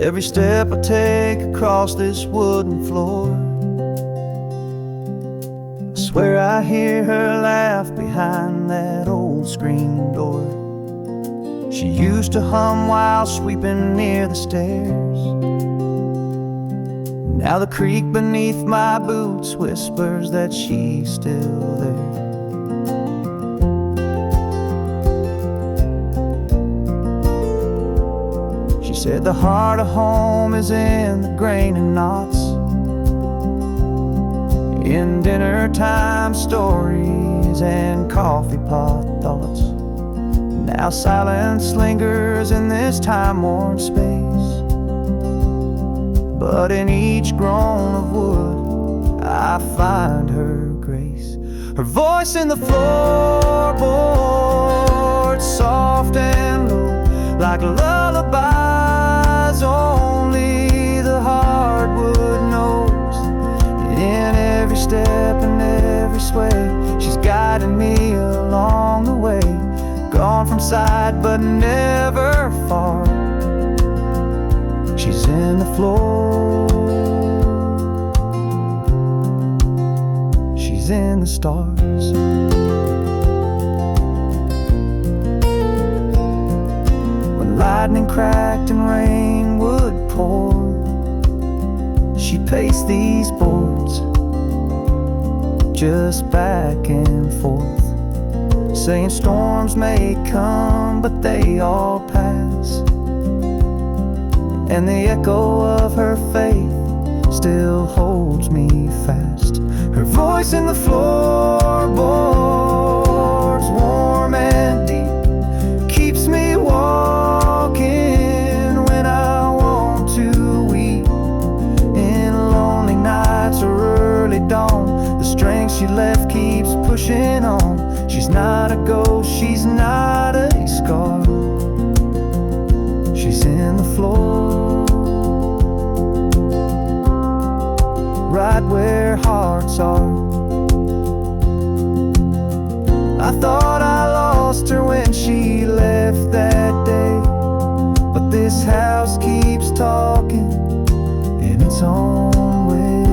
every step I take across this wooden floor. I swear I hear her laugh behind that old screen door. She used to hum while sweeping near the stairs. Now the creak beneath my boots whispers that she's still there. She said the heart of home is in the grain and knots, in dinner time stories and coffee pot thoughts. Now silence lingers in this time-worn space, but in each groan of wood I find her grace. Her voice in the floorboard, soft and low, like lullabies only the hardwood knows. In every step and every sway, she's guiding me along the way. Gone from sight but never far. She's in the floor, she's in the stars. When lightning cracked and rain would pour, she'd pace these boards just back and forth, saying storms may come but they all pass. And the echo of her faith still holds me fast. Her voice in the floorboards, warm and deep, keeps me walking when I want to weep. In lonely nights or early dawn, the strength she left keeps pushing on. She's not a ghost, she's not a scar. She's in the floor, right where hearts are. I thought I lost her when she left that day, but this house keeps talking in its own way.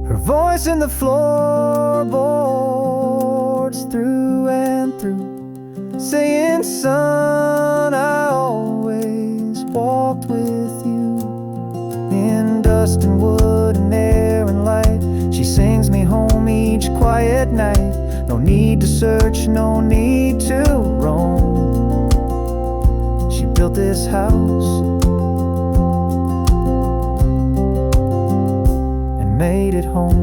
Her voice in the floorboards, through and through, saying, son, I always walked with you. In dust and wood and air and light, she sings me home each quiet night. No need to search, no need to roam. She built this house and made it home.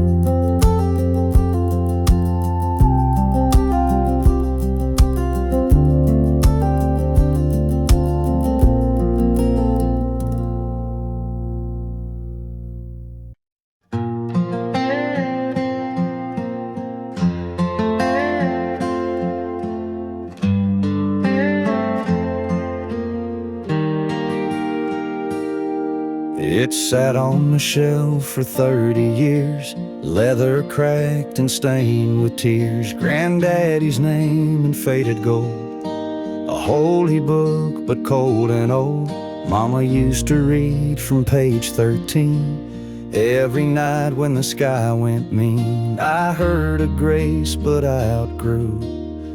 It sat on the shelf for 30 years, leather cracked and stained with tears. Granddaddy's name in faded gold, a holy book but cold and old. Mama used to read from page 13 every night when the sky went mean. I heard a grace but I outgrew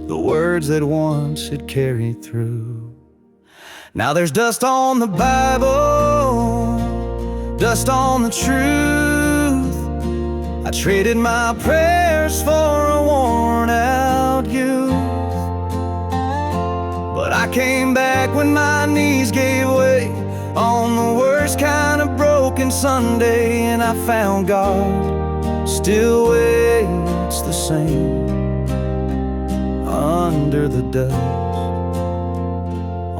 the words that once had carried through. Now there's dust on the Bible, dust on the truth. I traded my prayers for a worn out youth, but I came back when my knees gave way on the worst kind of broken Sunday, and I found God still waits the same under the dust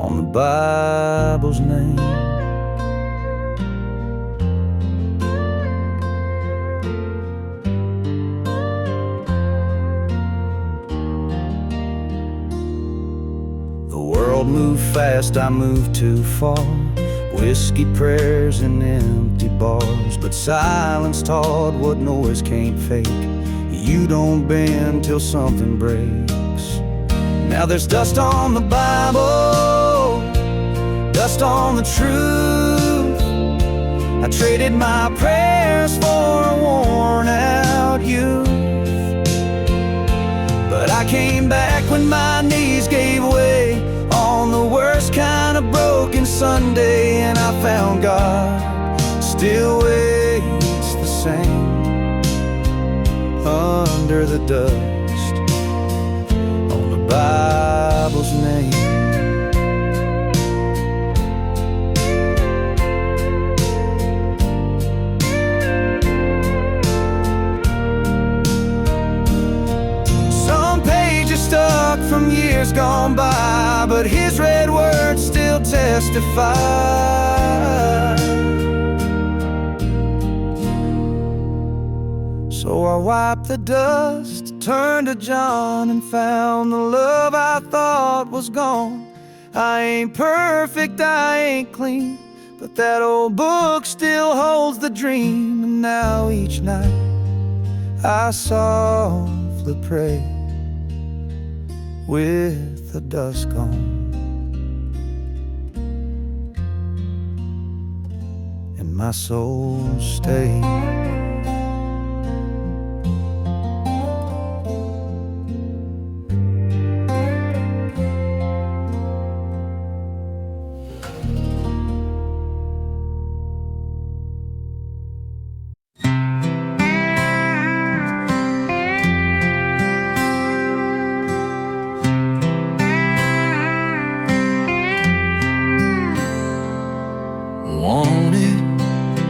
on the Bible's name. Moved fast, I moved too far. Whiskey prayers and empty bars, but silence taught what noise can't fake. You don't bend till something breaks. Now there's dust on the Bible, dust on the truth. I traded my prayers for a worn-out youth. But I came back when my knees gave way on the worst kind of broken Sunday, and I found God still waits the same under the dust on the Bible's name. Stuck from years gone by, but his red words still testify. So I wiped the dust, turned to John, and found the love I thought was gone. I ain't perfect, I ain't clean, but that old book still holds the dream. And now each night I softly pray with the dust gone and my soul stay.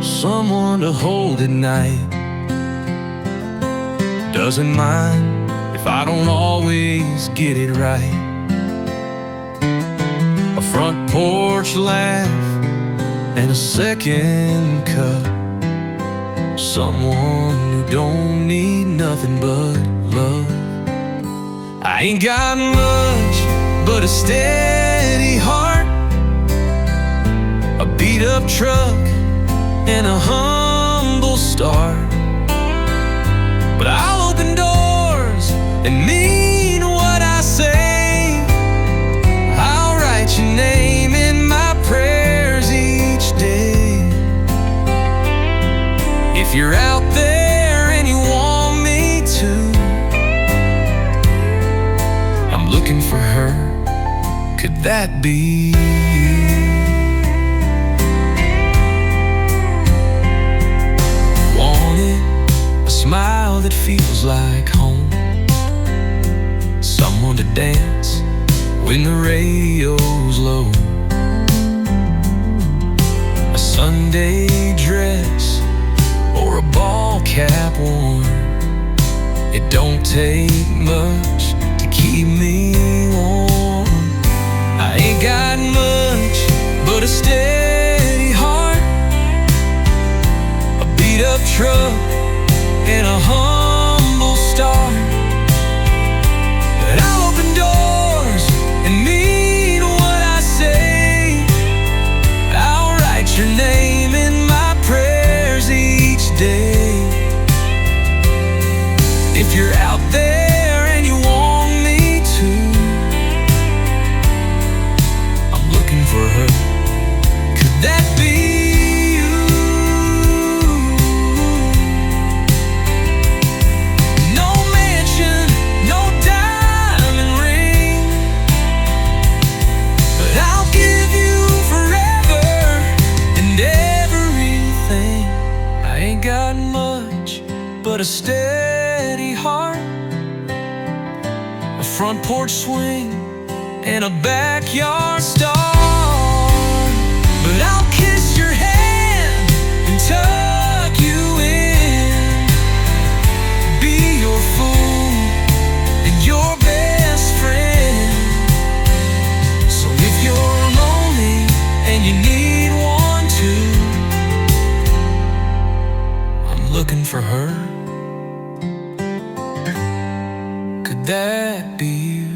Someone to hold at night, doesn't mind if I don't always get it right. A front porch laugh and a second cup, someone who don't need nothing but love. I ain't got much but a steady heart, a beat-up truck and a humble start. But I'll open doors and mean what I say. I'll write your name in my prayers each day. If you're out there and you want me to, I'm looking for her. Could that be you? Smile that feels like home, someone to dance when the radio's low, a Sunday dress or a ball cap worn. It don't take much to keep me warm. I ain't got much but a steady heart, a beat-up truck and a humble start. But I'll open doors and mean what I say. I'll write your name in my prayers each day. If you're out there and you want me to, I'm looking for her. Could that be? But a steady heart, a front porch swing, and a backyard star. But I'll kiss your hand and tuck you in, be your fool and your best friend. So if you're lonely and you need one too, I'm looking for her. That be you?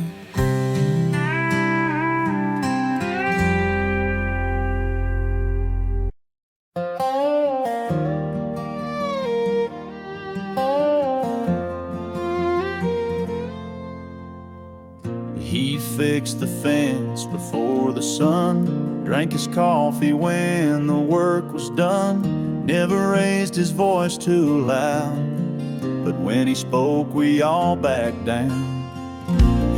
He fixed the fence before the sun drank his coffee when the work was done, never raised his voice too loud. But when he spoke, we all backed down.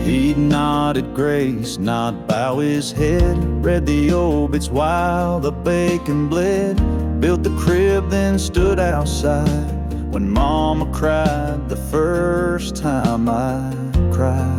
He'd nod at grace, not bow his head, read the obits while the bacon bled, built the crib, then stood outside when Mama cried the first time I cried.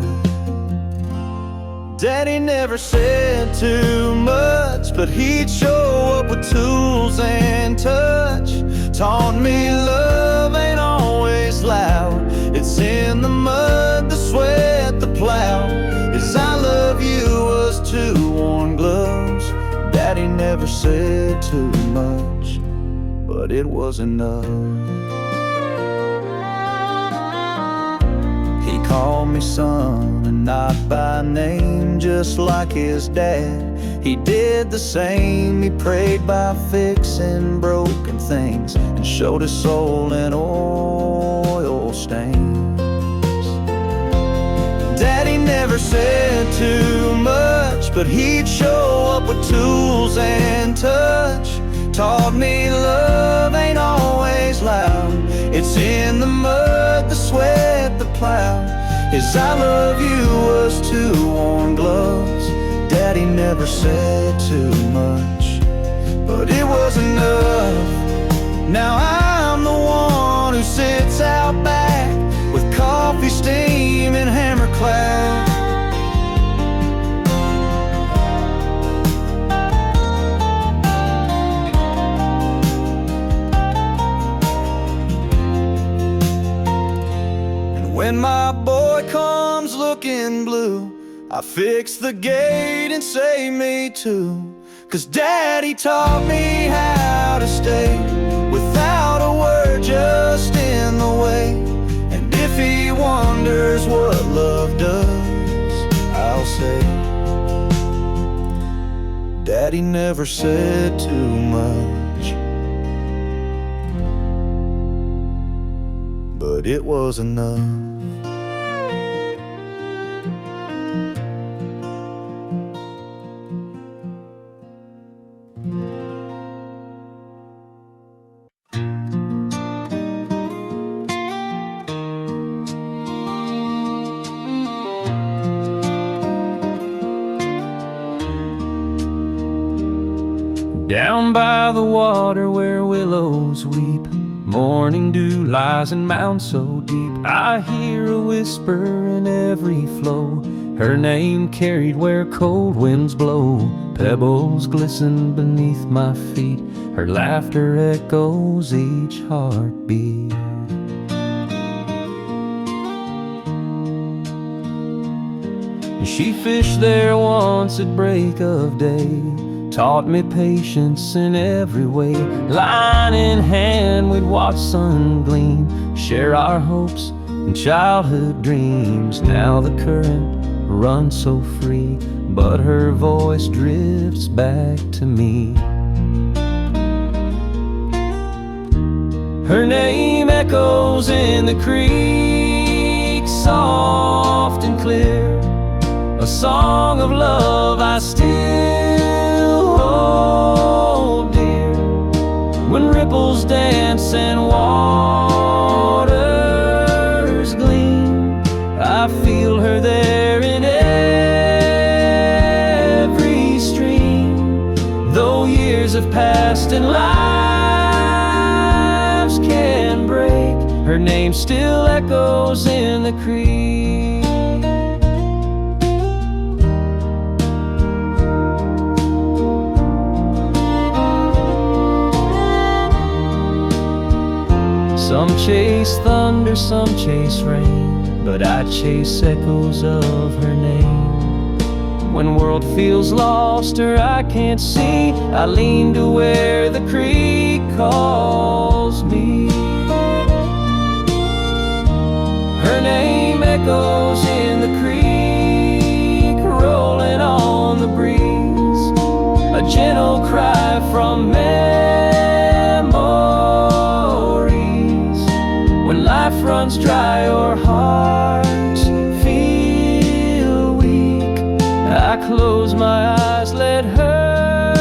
Daddy never said too much, but he'd show up with tools and touch. Taught me love ain't always loud. It's in the mud, the sweat, the plow. His I love you was two worn gloves. Daddy never said too much, but it was enough. He called me son and not by name, just like his dad. He did the same. He prayed by fixing broken things and showed his soul in oil stains. Daddy never said too much, but he'd show up with tools and touch. Taught me love ain't always loud. It's in the mud, the sweat, the plow. His I love you was two worn gloves. Daddy never said too much, but it was enough. Now I'm the one who sits out back with coffee steam and hammer clad. And when my boy comes looking blue, I fix the gate and say me too. 'Cause Daddy taught me how to stay without a word, just in the way. And if he wonders what love does, I'll say Daddy never said too much, but it was enough. Down by the water where willows weep, morning dew lies in mounds so deep. I hear a whisper in every flow, her name carried where cold winds blow. Pebbles glisten beneath my feet, her laughter echoes each heartbeat. She fished there once at break of day, taught me patience in every way. Line in hand we'd watch sun gleam, share our hopes and childhood dreams. Now the current runs so free, but her voice drifts back to me. Her name echoes in the creek, soft and clear, a song of love I still hold dear. When ripples dance and waters gleam, I feel her there in every stream. Though years have passed and lives can break, her name still echoes in the creek. Some chase thunder, some chase rain, but I chase echoes of her name. When world feels lost or I can't see, I lean to where the creek calls me. Her name echoes in the creek, rolling on the breeze, a gentle cry from life runs dry or hearts feel weak. I close my eyes, let her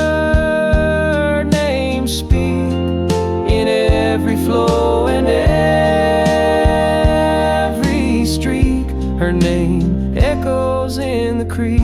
her name echoes in the creek.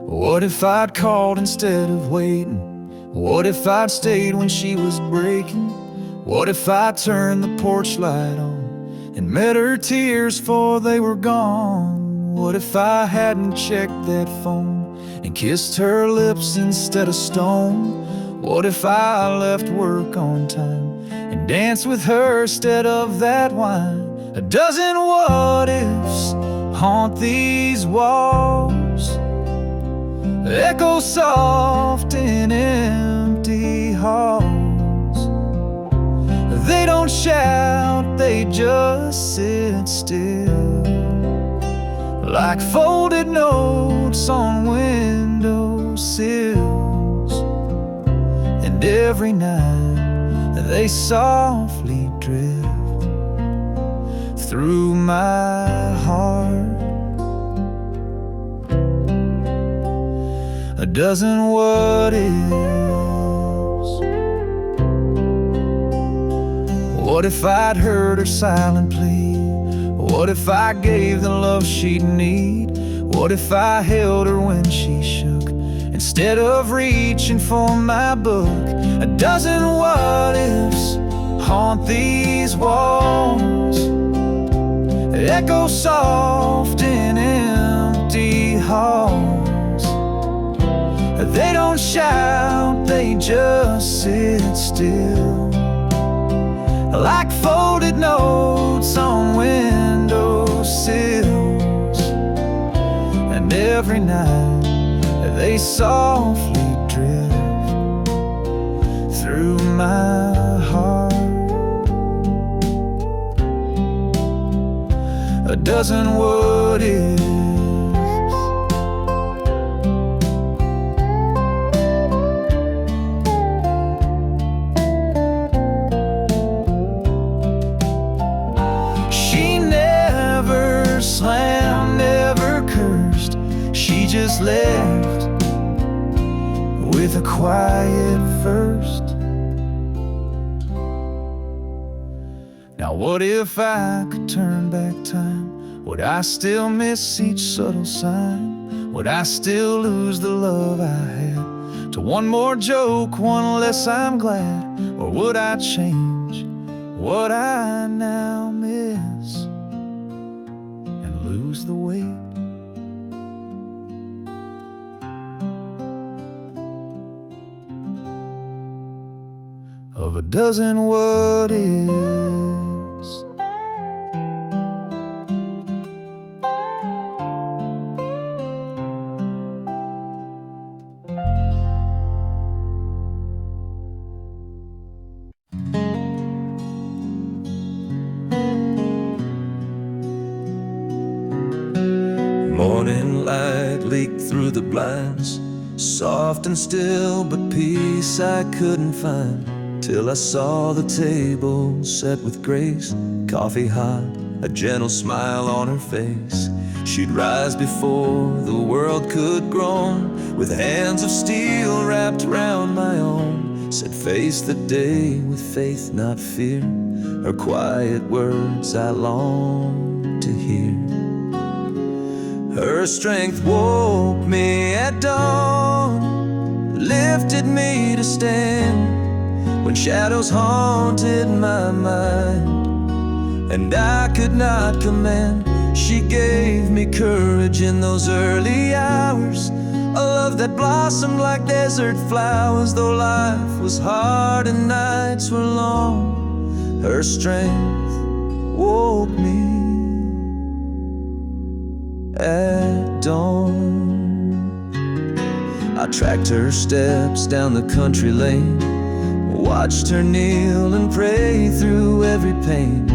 What if I'd called instead of waiting? What if I'd stayed when she was breaking? What if I turned the porch light on and met her tears before they were gone? What if I hadn't checked that phone and kissed her lips instead of stone? What if I left work on time and danced with her instead of that wine? A dozen what ifs haunt these walls, echo soft in empty halls. They don't shout, they just sit still, like folded notes on windowsills. And every night they softly drift through my heart. A dozen what ifs. What if I'd heard her silent plea? What if I gave the love she'd need? What if I held her when she shook instead of reaching for my book? A dozen what ifs haunt these walls, echo soft in empty halls. They don't shout, they just sit still, like folded notes on windowsills. And every night they softly drift through my heart. A dozen what ifs. Slammed, never cursed, she just left with a quiet first. Now what if I could turn back time? Would I still miss each subtle sign? Would I still lose the love I had to one more joke, one less I'm glad? Or would I change what I now miss, lose the weight of a dozen what ifs? Morning light leaked through the blinds, soft and still, but peace I couldn't find, till I saw the table set with grace, coffee hot, a gentle smile on her face. She'd rise before the world could groan, with hands of steel wrapped around my own, said face the day with faith, not fear. Her quiet words I long to hear. Her strength woke me at dawn, lifted me to stand when shadows haunted my mind and I could not command. She gave me courage in those early hours, a love that blossomed like desert flowers. Though life was hard and nights were long, her strength woke me at dawn. I tracked her steps down the country lane, Watched her kneel and pray through every pain,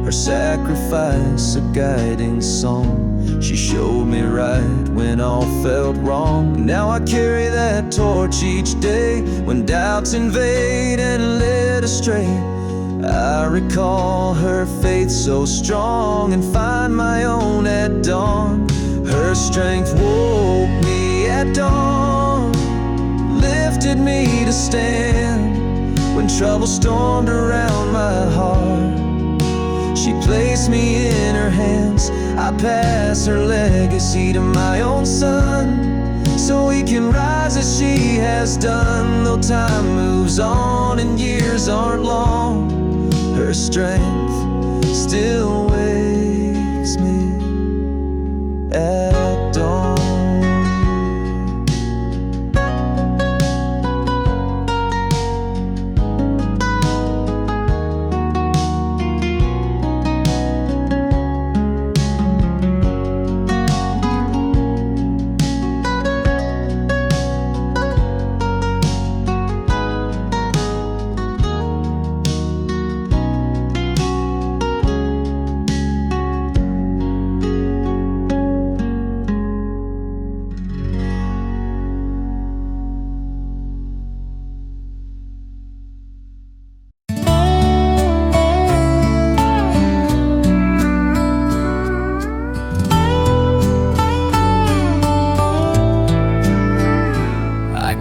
her sacrifice a guiding song. She showed me right when all felt wrong. Now I carry that torch each day when doubts invade and led astray. I recall her faith so strong and find my own at dawn. Her strength woke me at dawn, lifted me to stand when trouble stormed around my heart. She placed me in her hands. I pass her legacy to my own son, so he can rise as she has done. Though time moves on and years aren't long, her strength still wakes me at dawn.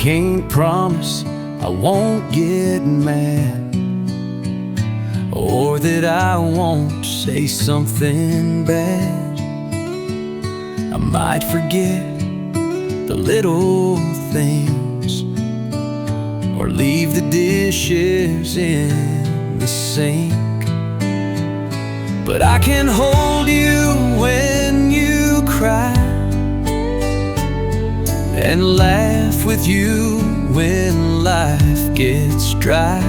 Can't promise I won't get mad, or that I won't say something bad. I might forget the little things, or leave the dishes in the sink. But I can hold you when you cry, and laugh with you when life gets dry.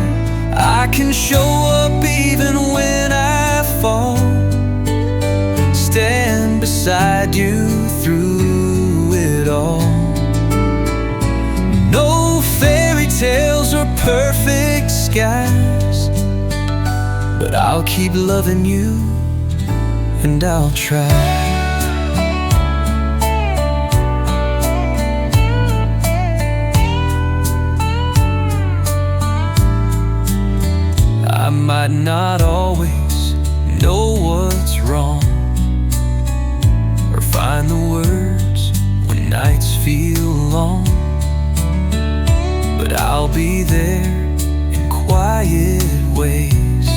I can show up even when I fall, stand beside you through it all. No fairy tales or perfect skies, but I'll keep loving you, and I'll try. I might not always know what's wrong, or find the words when nights feel long, but I'll be there in quiet ways,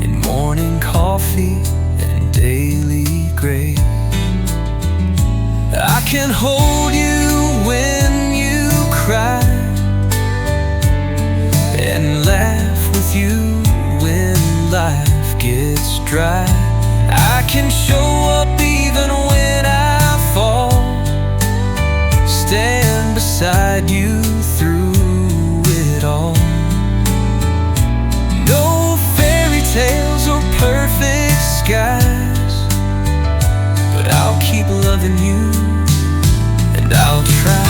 in morning coffee and daily grace. I can hold you when you cry, and laugh with you when life gets dry. I can show up even when I fall, stand beside you through it all. No fairy tales or perfect skies, but I'll keep loving you, and I'll try.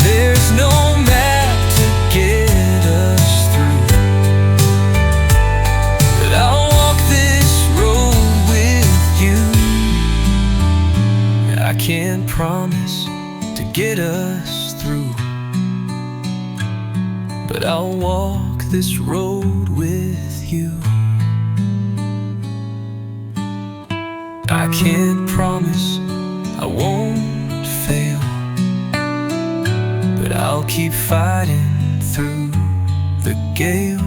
There's no map to get us through, but I'll walk this road with you. I can't promise to get us through, but I'll walk this road with you. I can't promise I won't fail, but I'll keep fighting through the gale.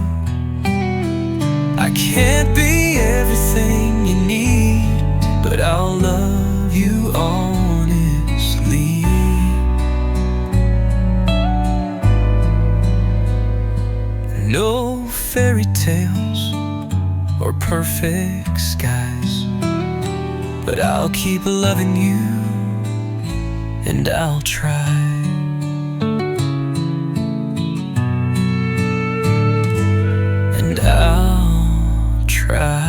I can't be everything you need, but I'll love you honestly. No fairy tales or perfect skies, but I'll keep loving you, and I'll try. And I'll try.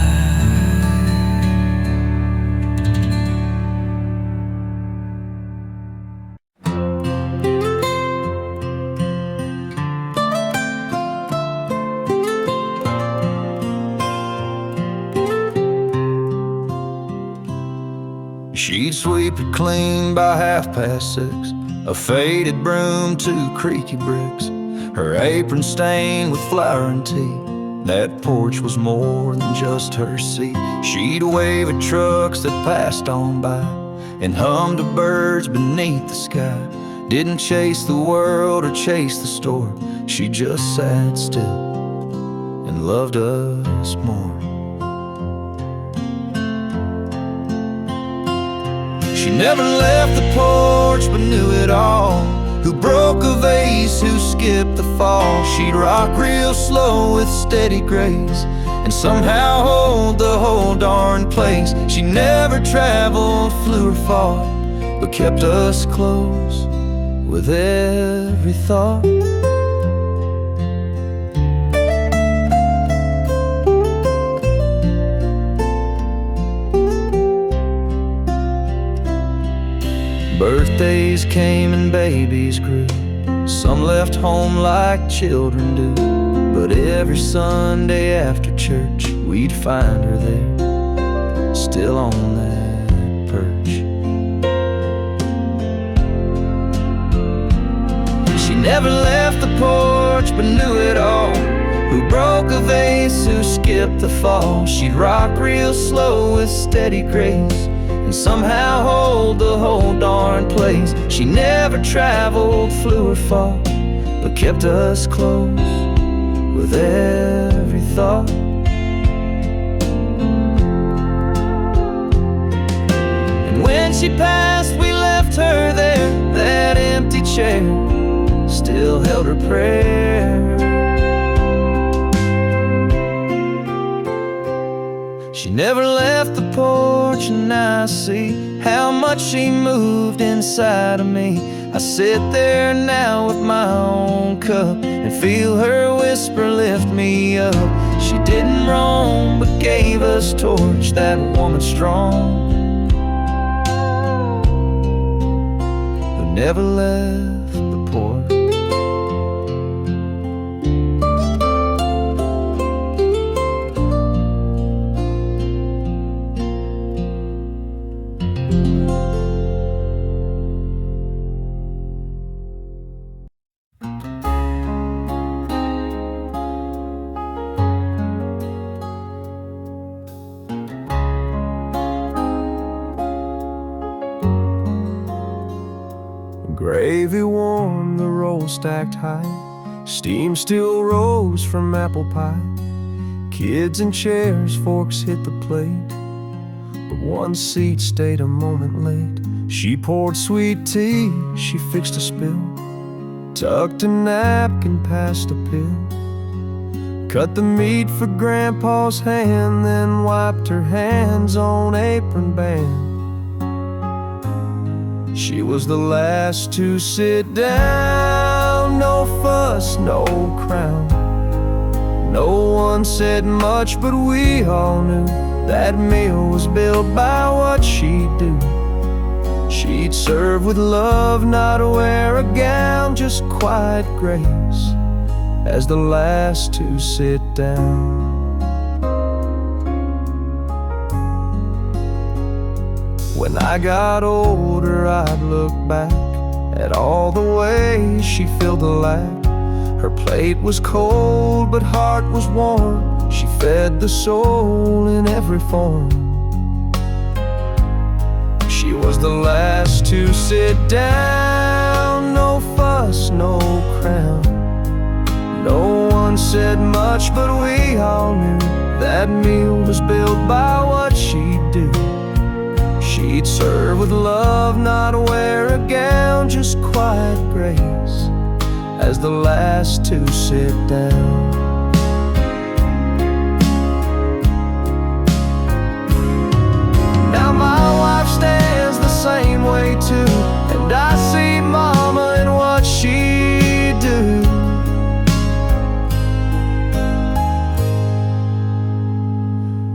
She'd sweep it clean by 6:30. A faded broom, 2 creaky bricks, her apron stained with flour and tea. That porch was more than just her seat. She'd wave at trucks that passed on by and hum to birds beneath the sky. Didn't chase the world or chase the storm. She just sat still and loved us more. She never left the porch but knew it all. Who broke a vase, who skipped the fall. She'd rock real slow with steady grace and somehow hold the whole darn place. She never traveled, flew or fought, but kept us close with every thought. Birthdays came and babies grew. Some left home like children do. But every Sunday after church, we'd find her there, still on that perch. She never left the porch but knew it all. Who broke a vase, who skipped the fall. She'd rock real slow with steady grace and somehow hold the whole darn place. She never traveled, flew or fought, but kept us close with every thought. And when she passed, we left her there. That empty chair still held her prayer. She never left the porch, and I see how much she moved inside of me. I sit there now with my own cup and feel her whisper lift me up. She didn't roam but gave us torch, that woman strong who never left the porch. Gravy warm, the roll stacked high. Steam still rose from apple pie. Kids in chairs, forks hit the plate, but one seat stayed a moment late. She poured sweet tea, she fixed a spill, tucked a napkin past a pill, cut the meat for Grandpa's hand, then wiped her hands on apron band. She was the last to sit down. No fuss, no crown. No one said much, but we all knew that meal was built by what she'd do. She'd serve with love, not wear a gown, just quiet grace as the last to sit down. When I got older, I'd look back at all the ways she filled the lap. Her plate was cold, but heart was warm. She fed the soul in every form. She was the last to sit down. No fuss, no crown. No one said much, but we all knew that meal was built by what she'd do. She'd serve with love, not wear a gown, just quiet grace as the last to sit down. Now my wife stands the same way too, and I see Mama in what she do.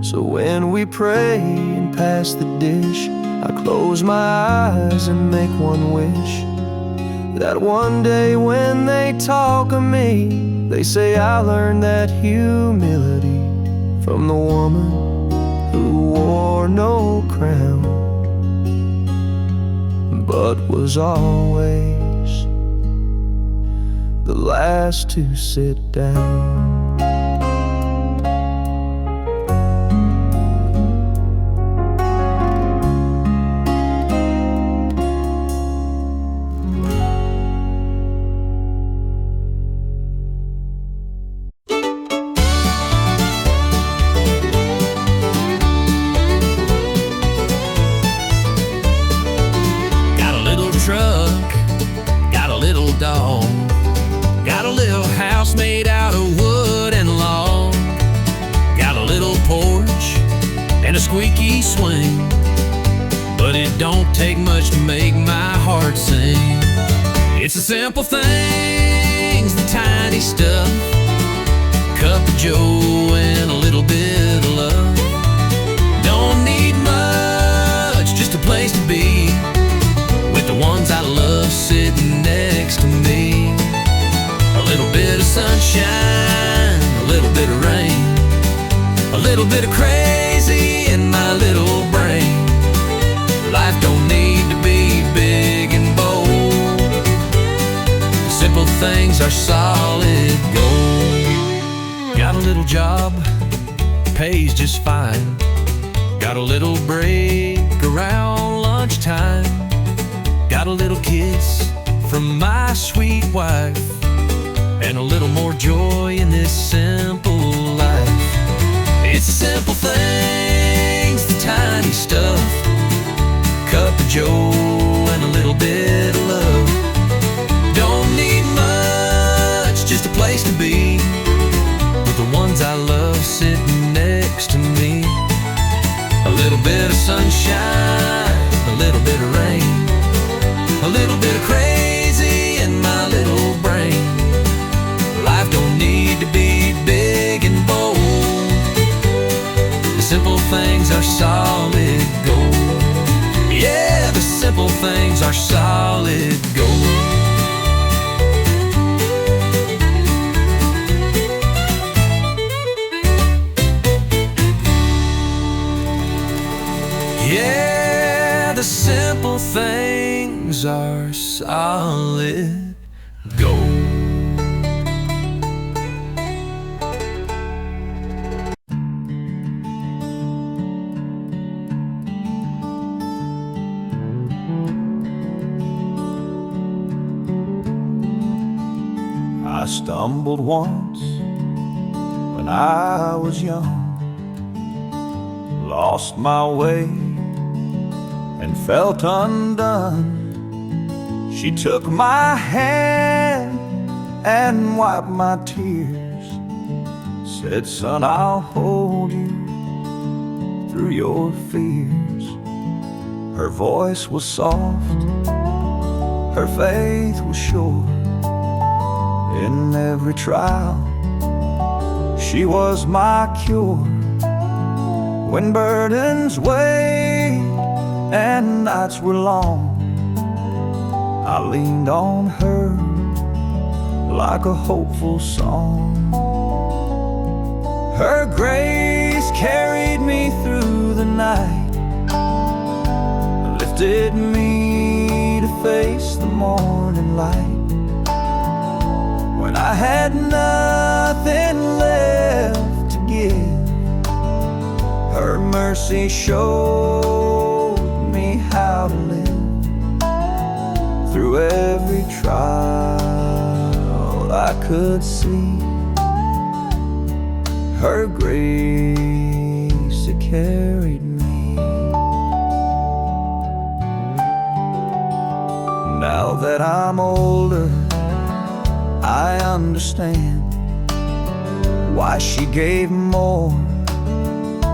So when we pray and pass the dish, I close my eyes and make one wish, that one day when they talk of me, they say I learned that humility from the woman who wore no crown. but was always the last to sit down. Truck, got a little dog, got a little house made out of wood and log, got a little porch and a squeaky swing, but it don't take much to make my heart sing. It's the simple things, the tiny stuff, cup of joe and a little bit of love. Don't need much, just a place to be with the ones I love sitting next to me. A little bit of sunshine, a little bit of rain, a little bit of crazy in my little brain. Life don't need to be big and bold. The simple things are solid gold. Got a little job, pays just fine. Got a little break around lunchtime. Got a little kiss from my sweet wife, and a little more joy in this simple life. It's the simple things, the tiny stuff, cup of joe and a little bit of love. Don't need much, just a place to be with the ones I love sitting next to me. A little bit of sunshine, a little bit of rain, a little bit of crazy in my little brain. Life don't need to be big and bold. The simple things are solid gold. Yeah, the simple things are solid gold. Yeah, the simple things are solid gold. I stumbled once when I was young, lost my way and felt undone. She took my hand and wiped my tears, said, "Son, I'll hold you through your fears." Her voice was soft, her faith was sure. In every trial, she was my cure. When burdens weighed and nights were long, I leaned on her like a hopeful song. Her grace carried me through the night, lifted me to face the morning light. When I had nothing left to give, her mercy showed me how to live. Through every trial I could see her grace, it carried me. Now that I'm older, I understand why she gave more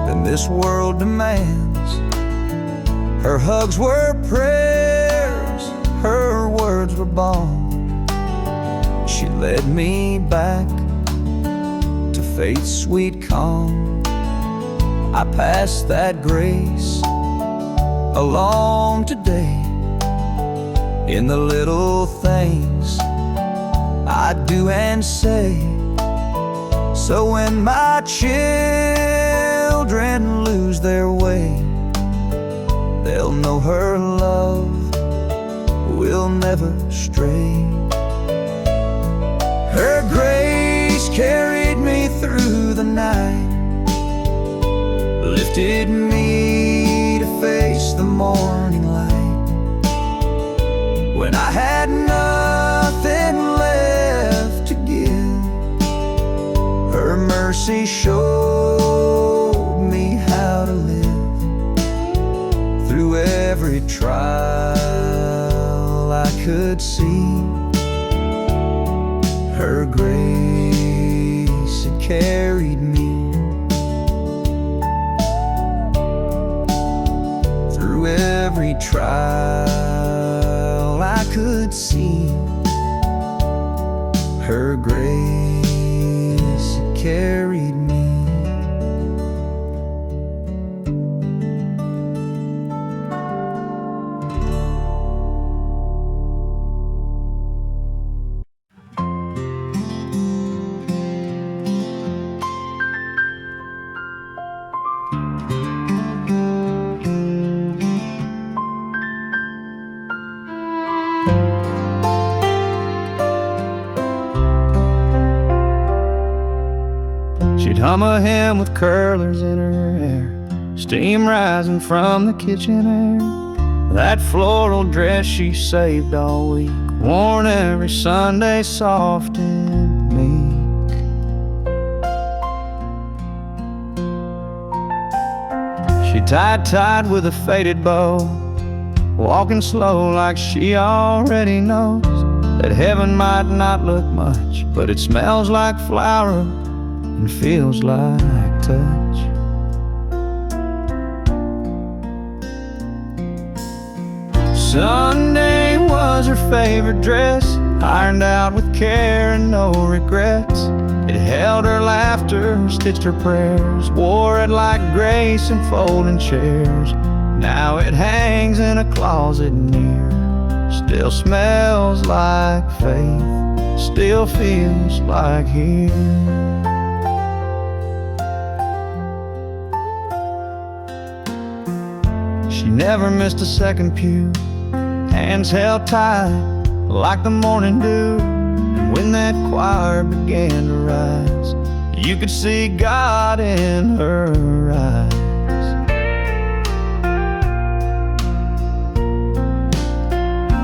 than this world demands. Her hugs were prayers, her words were balm. She led me back to faith's sweet calm. I pass that grace along today in the little things I do and say. So when my children lose their way, they'll know her love never strayed. Her grace carried me through the night, lifted me to face the morning light. When I had nothing left to give, her mercy showed me how to live. Through every trial I could see, her grace had carried me. Through every trial I could see, her grace had carried me. She'd hum a hymn with curlers in her hair, steam rising from the kitchen air. That floral dress she saved all week, worn every Sunday soft and meek. She tied tight with a faded bow, walking slow like she already knows that heaven might not look much, but it smells like flower and feels like touch. Sunday was her favorite dress, ironed out with care and no regrets. It held her laughter, stitched her prayers, wore it like grace in folding chairs. Now it hangs in a closet near, still smells like faith, still feels like here. She never missed a second pew, hands held tight like the morning dew. And when that choir began to rise, you could see God in her eyes.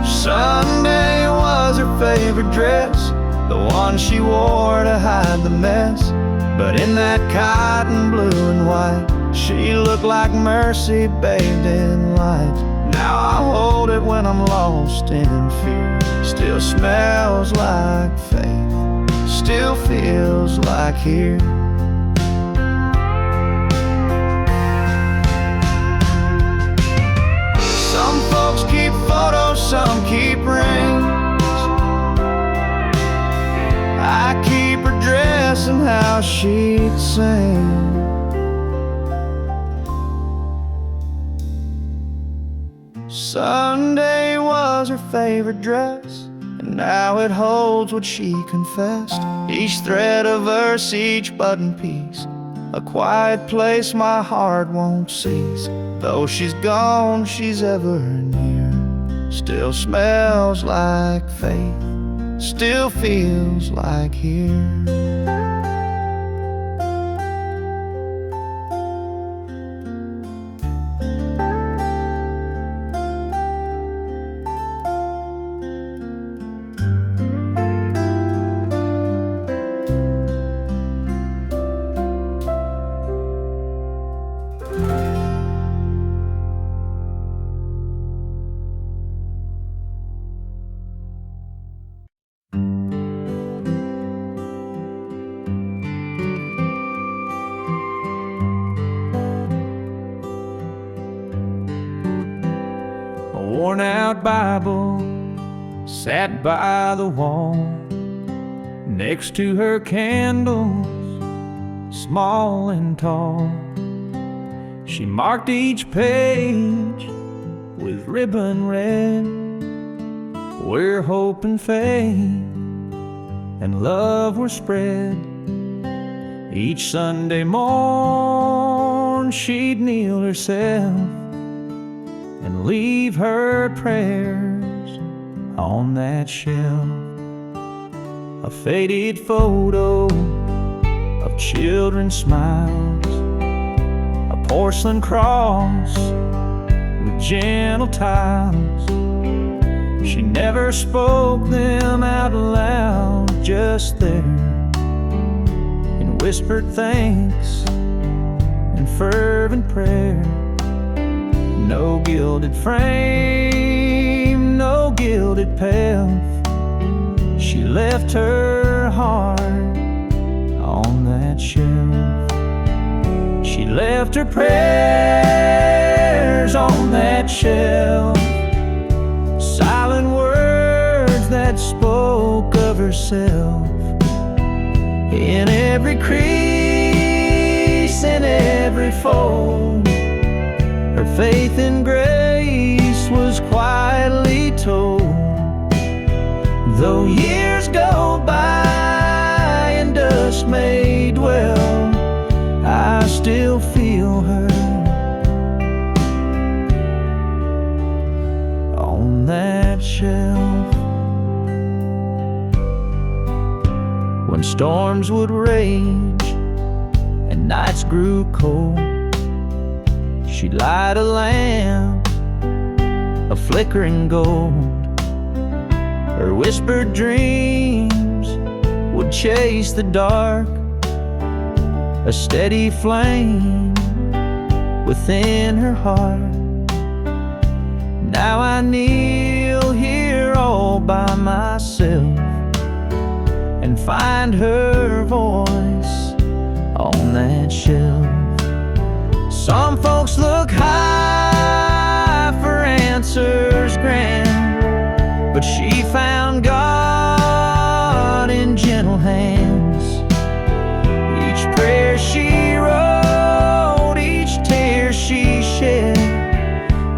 Sunday was her favorite dress, the one she wore to hide the mess. But in that cotton blue and white, she looked like mercy bathed in light. Now I hold it when I'm lost in fear, still smells like faith, still feels like here. Some folks keep photos, some keep rings. I keep her dress and how she'd sing. Sunday was her favorite dress, and now it holds what she confessed. Each thread a verse, each button piece, a quiet place my heart won't cease. Though she's gone, she's ever near, still smells like faith, still feels like here. Worn out Bible sat by the wall, next to her candles, small and tall. She marked each page with ribbon red, where hope and faith and love were spread. Each Sunday morn she'd kneel herself and leave her prayers on that shelf. A faded photo of children's smiles, a porcelain cross with gentle tiles. She never spoke them out loud, just there in whispered thanks and fervent prayer. No gilded frame, no gilded path. She left her heart on that shelf. She left her prayers on that shelf. Silent words that spoke of herself. In every crease, in every fold, her faith and grace was quietly told. Though years go by and dust may dwell, I still feel her on that shelf. When storms would rage and nights grew cold, she'd light a lamp, a flickering gold. Her whispered dreams would chase the dark, a steady flame within her heart. Now I kneel here all by myself and find her voice on that shelf. Some folks look high for answers grand, but she found God in gentle hands. Each prayer she wrote, each tear she shed,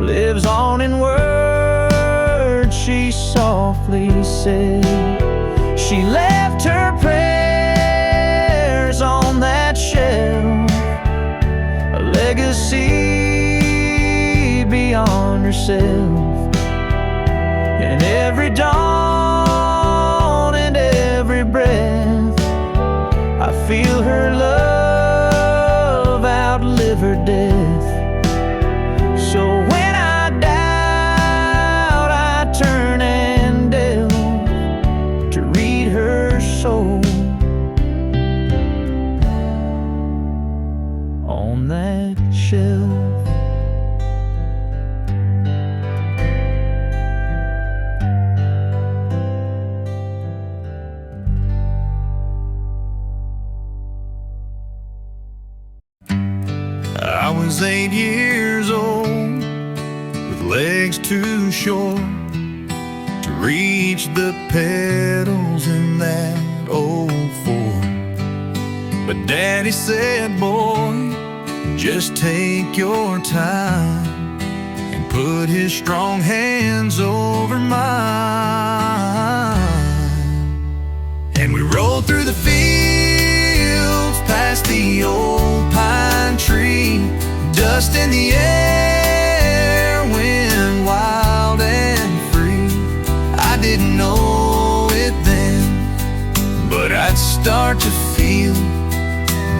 lives on in words she softly said. She left her prayers on that shelf, a legacy beyond herself. And every dawn and every breath, I feel her love outlive her death. So when I doubt, I turn and delve to read her soul on that shelf. I was 8 years old, with legs too short to reach the pedals in that old Ford. But Daddy said, boy, just take your time, and put his strong hands over mine. And we rolled through the fields, past the old pine tree, dust in the air, wind wild and free. I didn't know it then, but I'd start to feel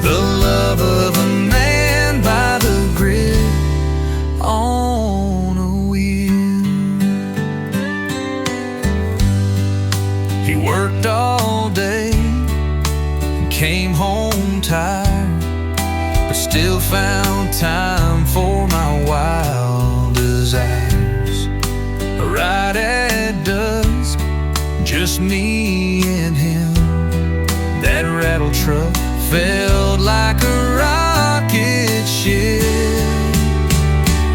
the love of a man by the grid on a wheel. He worked all day and came home tired, but still found time for my wild desires. Right at dusk, just me and him, that rattle truck felt like a rocket ship.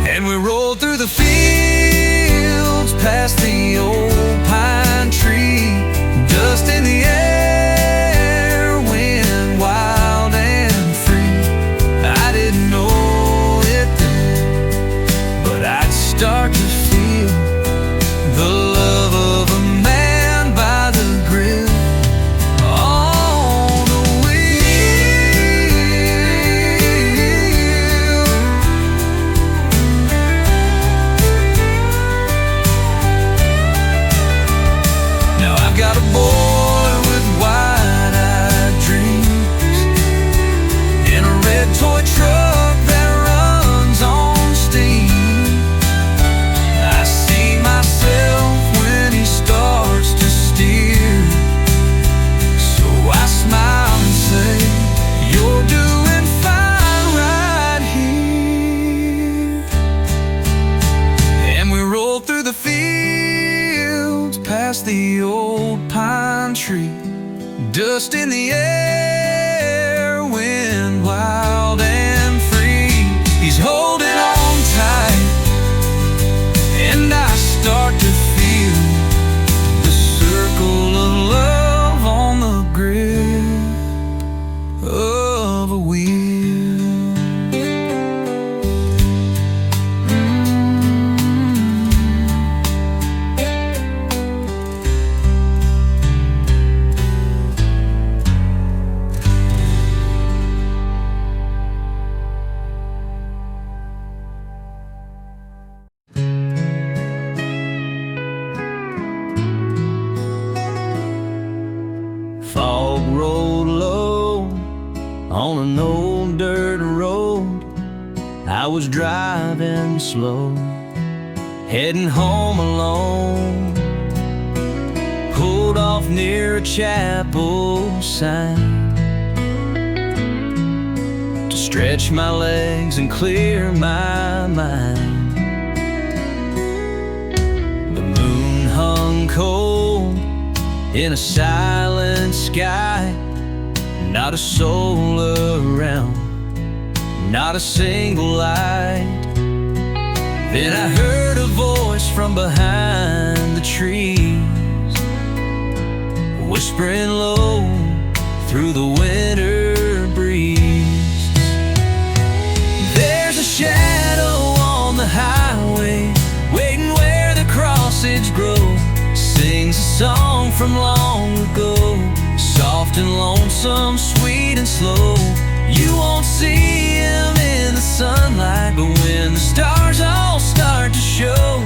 And we rolled through the fields, past the old pine tree, dust in the air, wind wild and free. I didn't know it then, but I'd start to feel the love of a man by the grill on a wheel. Dust in the air, wind wild and free. He's holding on tight, and I start to feel the circle of love on the grip of a wheel. Fog rolled low on an old dirt road. I was driving slow, heading home alone. Pulled off near a chapel sign to stretch my legs and clear my mind. The moon hung cold in a silent sky, not a soul around, not a single light. Then I heard a voice from behind the trees, whispering low through the winter breeze. There's a shadow on the highway, waiting where the crossings grow. Sings a song from long ago, soft and lonesome, sweet and slow. You won't see him in the sunlight, but when the stars all start to show,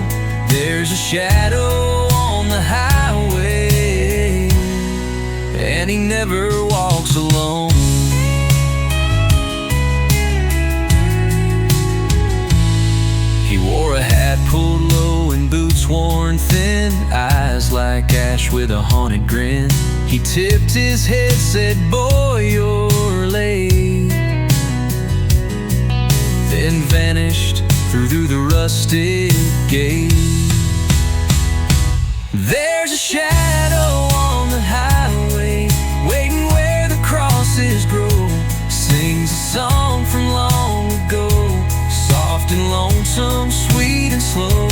there's a shadow on the highway, and he never walks alone. He wore a hat pulled low and boots worn thin, eyes like ash with a haunted grin. He tipped his head, said, "Boy, you're late," then vanished through the rusted gate. There's a shadow on the highway, waiting where the crosses grow. Sings a song from long ago, soft and lonesome, sweet and slow.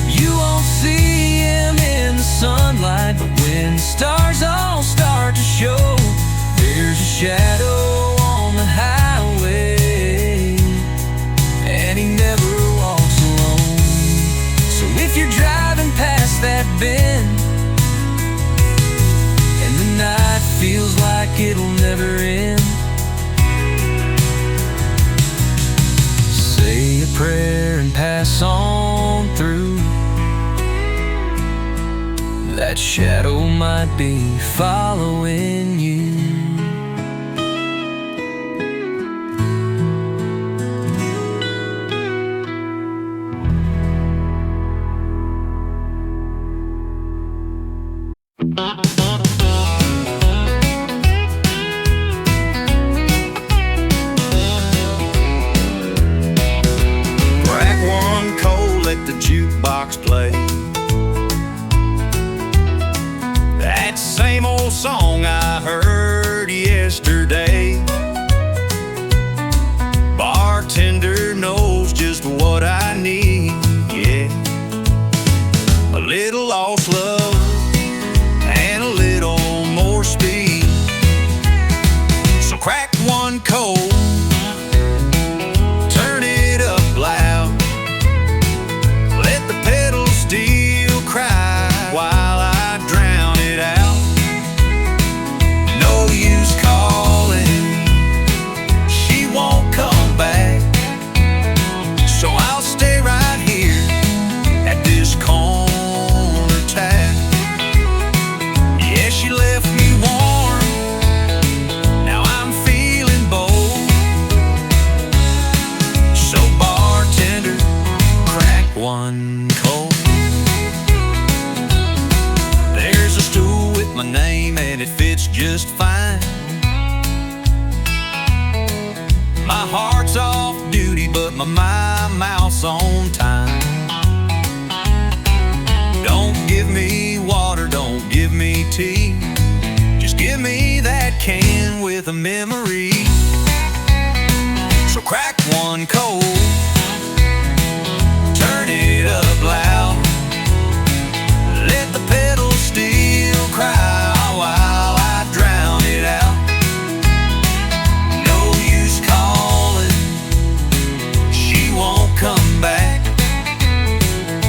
You won't see him in the sunlight, but when the stars all start to show, there's a shadow on the highway, and he never walks alone. So if you're driving past that bend, and the night feels like it'll never end, say a prayer and pass on through. That shadow might be following you. Crack one cold, let the jukebox play that same old song I heard yesterday. Bartender knows just what I need, yeah. A little lost love and a little more speed. So crack one cold, turn it up loud, let the pedal steel cry while I drown it out. No use calling, she won't come back, so I'll stay right here at this corner tap. Yeah, she left me warm, now I'm feeling bold. So bartender, crack one cold. There's a stool with my name and it fits just fine. My heart's off duty, but my mouth's on time. Don't give me water, don't give me tea, just give me that can with a memory. So crack one cold, turn it up loud, let the pedal steel cry while I drown it out. No use calling, she won't come back,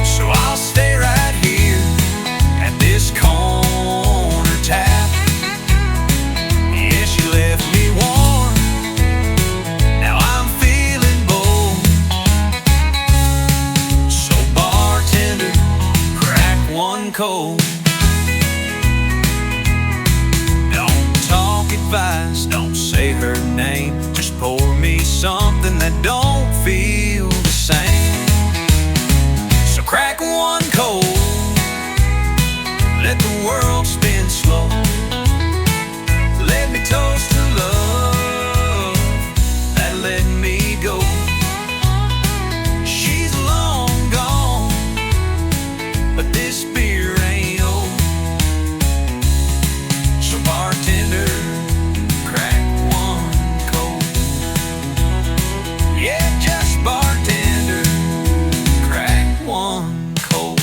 so I'll stay right here at this corner tap. Yeah, she left me warm, now I'm feeling bold. So bartender, crack one cold. Don't talk advice, don't say her name, just pour me something that don't feel the same. So crack one cold, let the world spin slow. Let me toast to love that let me go. She's long gone, but this beer ain't old. So bartender, crack one cold. Yeah, just bartender, crack one cold.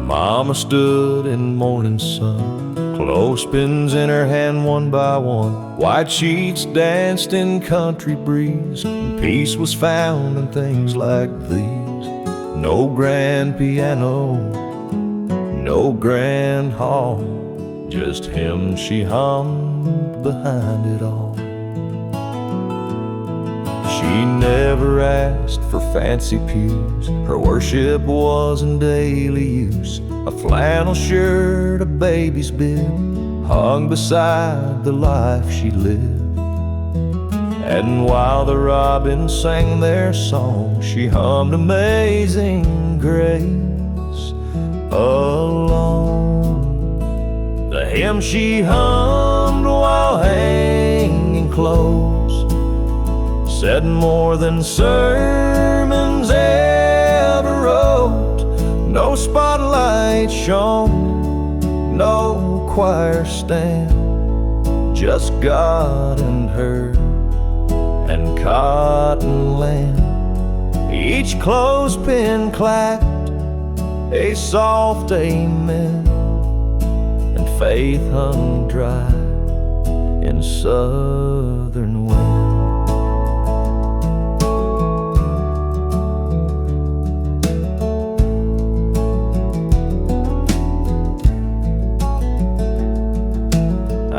Mama stood in morning sun, clothespins in her hand one by one. White sheets danced in country breeze, and peace was found in things like these. No grand piano, no grand hall, just hymns she hummed behind it all. She never asked for fancy pews, her worship was in daily use. A flannel shirt, a baby's bib, hung beside the life she lived. And while the robins sang their song, she hummed Amazing Grace alone. The hymn she hummed while hanging clothes said more than sermons ever wrote. No spotlight shone, no choir stand, just God and her and cotton land. Each clothespin clapped a soft amen, and faith hung dry in southern wind.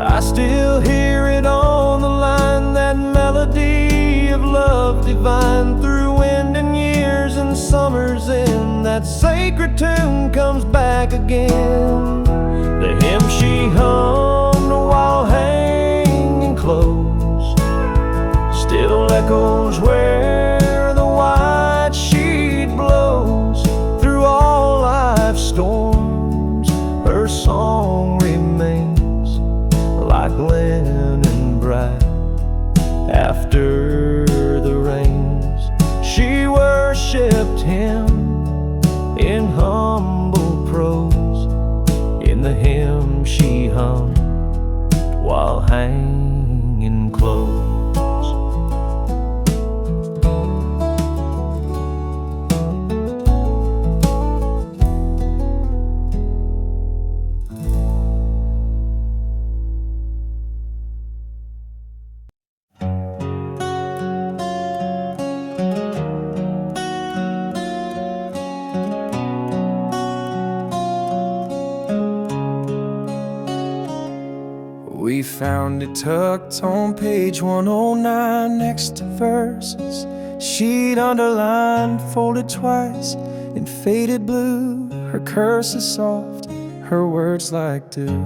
I still hear it on the line, that melody of love divine. Through wind and years and summers in, that sacred tune comes back again. The hymn she hummed while hanging clothes still echoes where the white sheet blows. Through all life's storms, her song remains like linen bright after the rains. She worshipped him in humble prose, in the hymn she hummed while hanging clothes. We found it tucked on page 109 next to verses she'd underlined, folded twice in faded blue. Her curse is soft, her words like dew.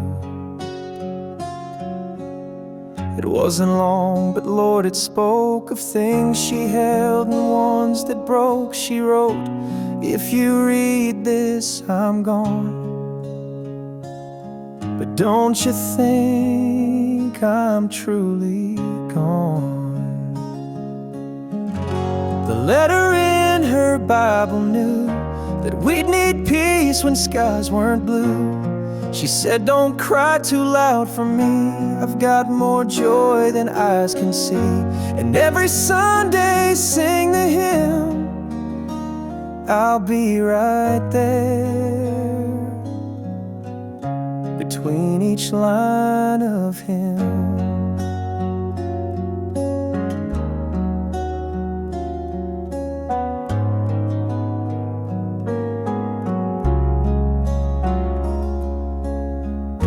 It wasn't long, but Lord, it spoke of things she held and ones that broke. She wrote, if you read this, I'm gone. Don't you think I'm truly gone? The letter in her Bible knew that we'd need peace when skies weren't blue. She said, don't cry too loud for me, I've got more joy than eyes can see. And every Sunday sing the hymn, I'll be right there between each line of hymn.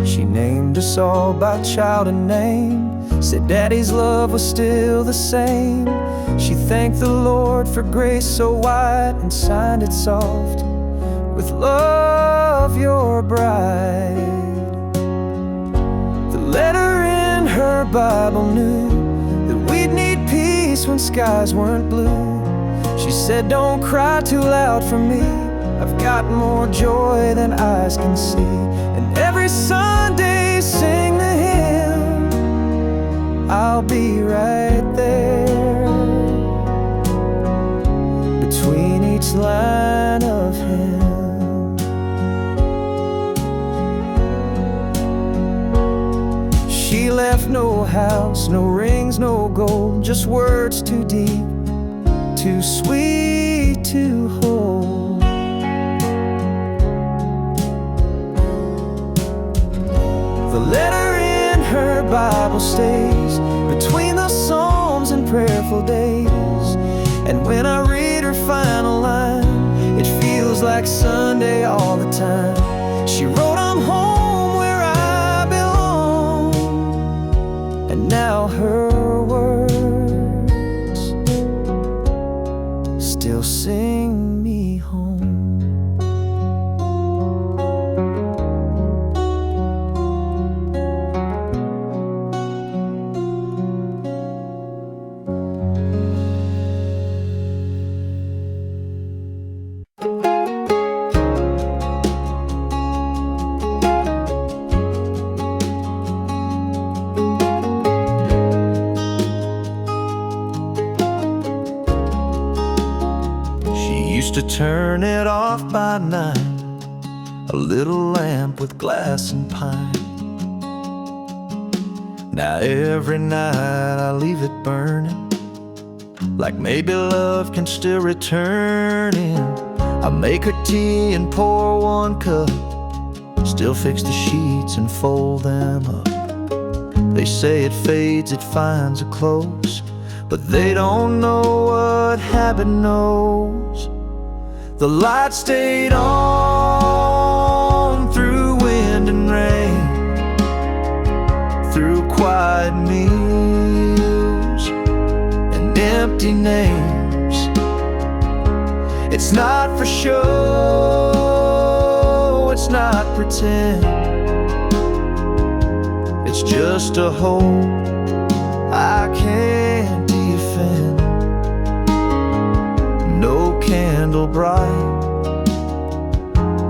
She named us all by child and name, said Daddy's love was still the same. She thanked the Lord for grace so wide and signed it soft with love, your bride. The letter in her Bible knew that we'd need peace when skies weren't blue. She said, don't cry too loud for me, I've got more joy than eyes can see. And every Sunday sing the hymn, I'll be right there between each line of hymn. She left no house, no rings, no gold, just words too deep, too sweet to hold. The letter in her Bible stays between the Psalms and prayerful days. And when I read her final line, it feels like Sunday all the time. She wrote, I'm home where I belong. And now her words still sing me home. To turn it off by night, a little lamp with glass and pine. Now every night I leave it burning, like maybe love can still return in. I make her tea and pour one cup, still fix the sheets and fold them up. They say it fades, it finds a close, but they don't know what habit knows. The light stayed on through wind and rain, through quiet meals and empty names. It's not for show, it's not pretend, it's just a hope I can't defend. No candle bright,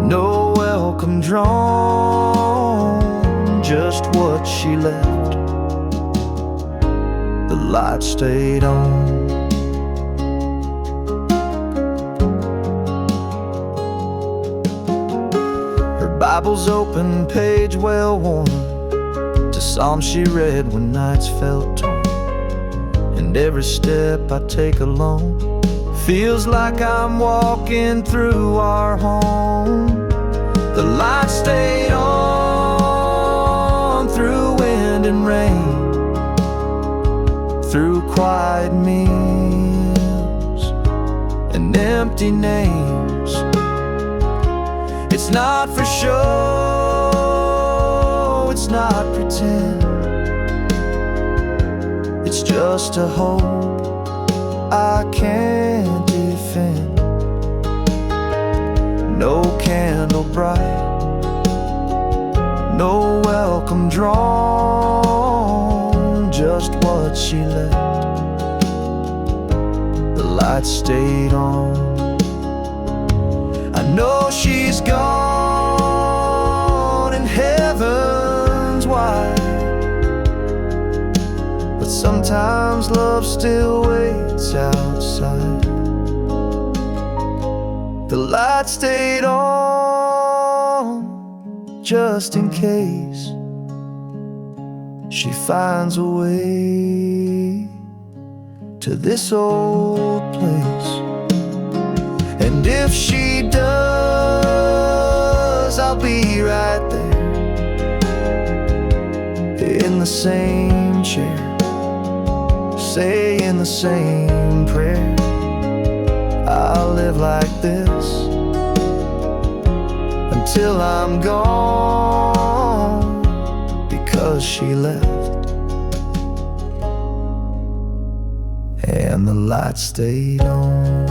no welcome drawn, just what she left. The light stayed on. Her Bible's open, page well worn, to Psalms she read when nights felt torn. And every step I take alone feels like I'm walking through our home. The light stayed on through wind and rain, through quiet meals and empty names. It's not for show, it's not pretend, it's just a hope I can't defend. No candle bright, no welcome drawn, just what she left. The light stayed on. I know she's gone in heaven Sometimes love still waits outside. The light stayed on just in case she finds a way to this old place. And if she does, I'll be right there in the same chair, saying the same prayer. I'll live like this until I'm gone, because she left and the light stayed on.